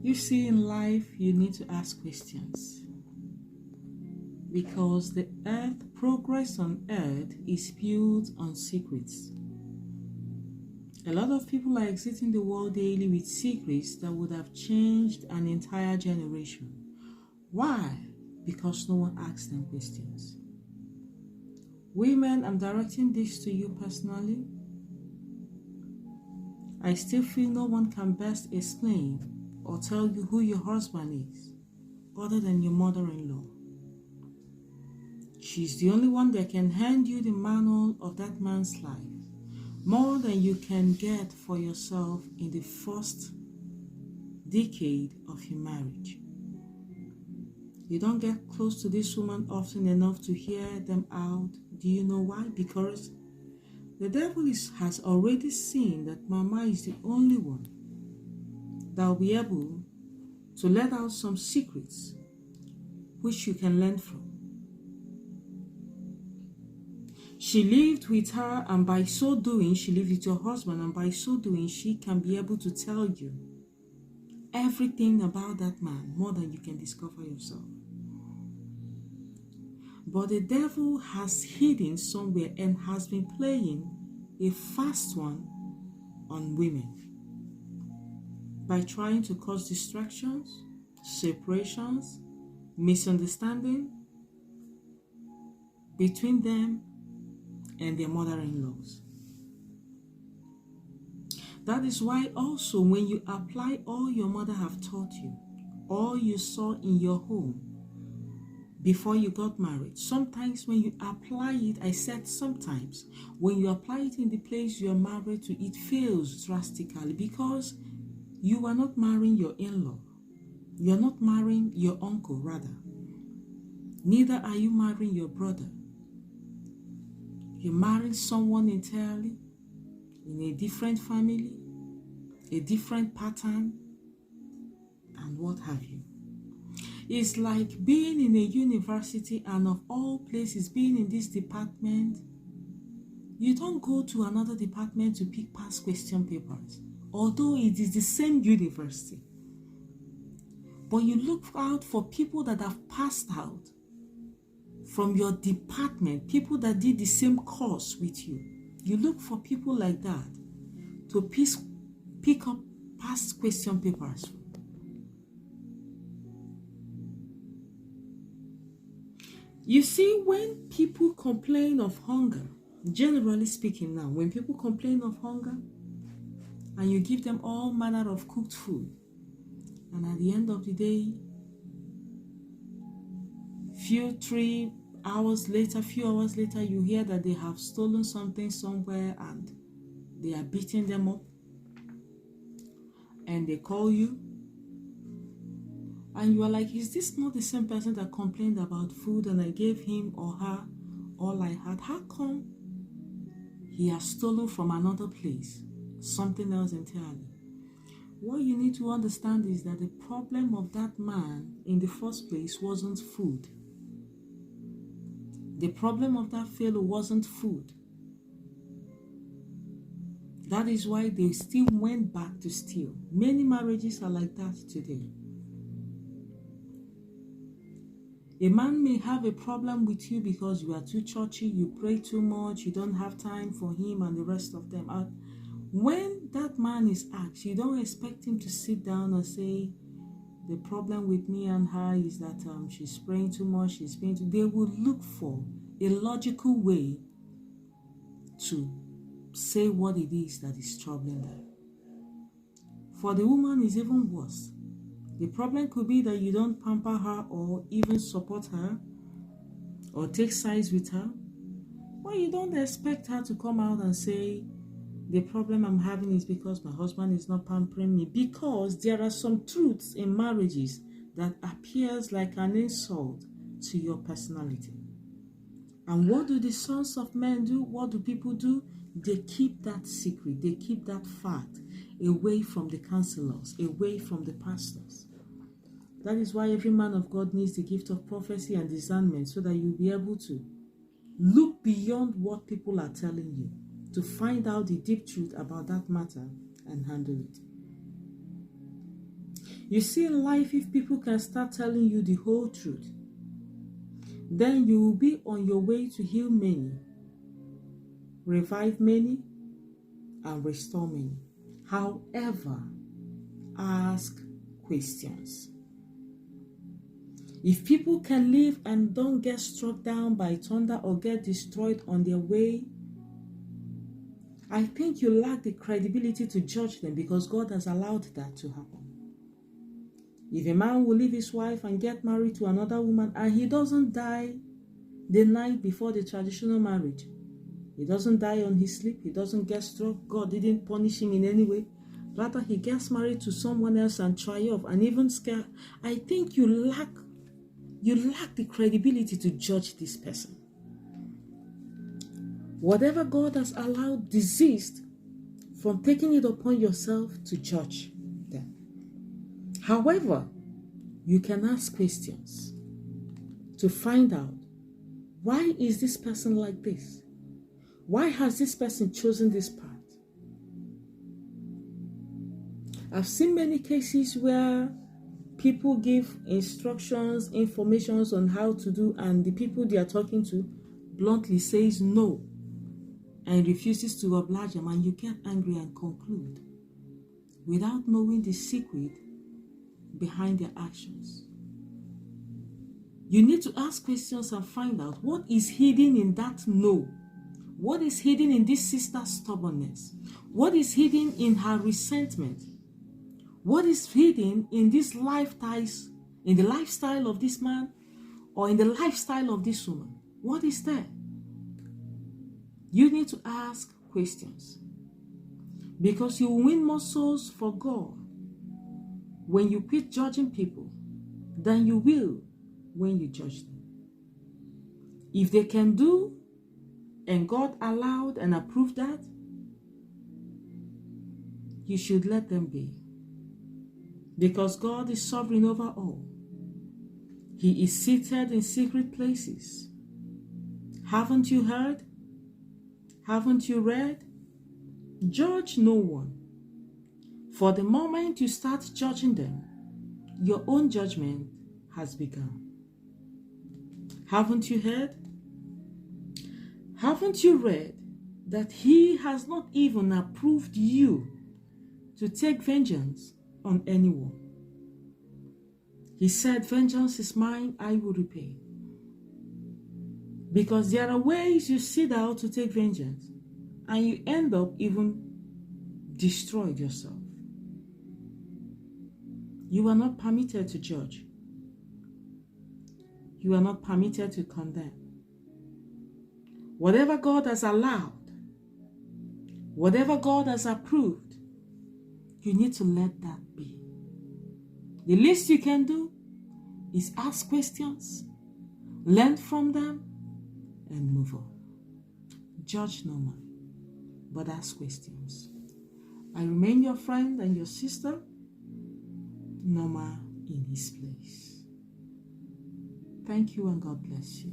You see, in life, you need to ask questions. Because the progress on earth is built on secrets. A lot of people are exiting the world daily with secrets that would have changed an entire generation. Why? Because no one asks them questions. Women, I'm directing this to you personally. I still feel no one can best explain or tell you who your husband is other than your mother-in-law. She's the only one that can hand you the manual of that man's life, more than you can get for yourself in the first decade of your marriage. You don't get close to this woman often enough to hear them out. Do you know why? Because the devil has already seen that Mama is the only one that will be able to let out some secrets which you can learn from. She lived with her, and by so doing, she lived with your husband, and by so doing, she can be able to tell you everything about that man, more than you can discover yourself. But the devil has hidden somewhere and has been playing a fast one on women by trying to cause distractions, separations, misunderstanding between them and their mother-in-laws. That is why also when you apply all your mother have taught you, all you saw in your home before you got married, sometimes when you apply it, I said sometimes, when you apply it in the place you are married to, it fails drastically because you are not marrying your in-law. You are not marrying your uncle, rather. Neither are you marrying your brother. You're marrying someone entirely in a different family, a different pattern, and what have you. It's like being in a university and of all places, being in this department. You don't go to another department to pick past question papers, although it is the same university. But you look out for people that have passed out from your department, people that did the same course with you. You look for people like that to pick up past question papers from. You see, when people complain of hunger, generally speaking now, when people complain of hunger and you give them all manner of cooked food, and at the end of the day, few hours later, you hear that they have stolen something somewhere and they are beating them up, and they call you, and you are like, is this not the same person that complained about food and I gave him or her all I had? How come he has stolen from another place, something else entirely? What you need to understand is that the problem of that man in the first place wasn't food. The problem of that fellow wasn't food. That is why they still went back to steal. Many marriages are like that today. A man may have a problem with you because you are too churchy, you pray too much, you don't have time for him and the rest of them. When that man is asked, you don't expect him to sit down and say, the problem with me and her is that she's praying too much, They will look for a logical way to say what it is that is troubling them. For the woman, it's even worse. The problem could be that you don't pamper her or even support her or take sides with her. Well, you don't expect her to come out and say, the problem I'm having is because my husband is not pampering me. Because there are some truths in marriages that appears like an insult to your personality. And what do the sons of men do? What do people do? They keep that secret. They keep that fact away from the counselors, away from the pastors. That is why every man of God needs the gift of prophecy and discernment, so that you'll be able to look beyond what people are telling you to find out the deep truth about that matter and handle it. You see, in life, if people can start telling you the whole truth, then you will be on your way to heal many, revive many, and restore many. However, ask questions. If people can live and don't get struck down by thunder or get destroyed on their way, I think you lack the credibility to judge them, because God has allowed that to happen. If a man will leave his wife and get married to another woman and he doesn't die the night before the traditional marriage, he doesn't die on his sleep, he doesn't get struck, God didn't punish him in any way, rather he gets married to someone else and triumph and even scare, I think you lack the credibility to judge this person. Whatever God has allowed, desist from taking it upon yourself to judge them. However, you can ask questions to find out, why is this person like this? Why has this person chosen this path? I've seen many cases where people give instructions, informations on how to do, and the people they are talking to bluntly says no and refuses to oblige them, and you get angry and conclude without knowing the secret behind their actions. You need to ask questions and find out what is hidden in that no. What is hidden in this sister's stubbornness? What is hidden in her resentment? What is hidden in these lifestyles, in the lifestyle of this man or in the lifestyle of this woman? What is there? You need to ask questions, because you win more souls for God when you quit judging people than you will when you judge them. If they can do and God allowed and approved that, you should let them be, because God is sovereign over all. He is seated in secret places. Haven't you heard? Haven't you read? Judge no one. For the moment you start judging them, your own judgment has begun. Haven't you heard? Haven't you read that He has not even approved you to take vengeance on anyone? He said, vengeance is mine, I will repay. Because there are ways you sit out to take vengeance and you end up even destroyed yourself. You are not permitted to judge. You are not permitted to condemn. Whatever God has allowed, whatever God has approved, you need to let that be. The least you can do is ask questions, learn from them, and move on. Judge no man, but ask questions. I remain your friend and your sister, Norma in His place. Thank you and God bless you.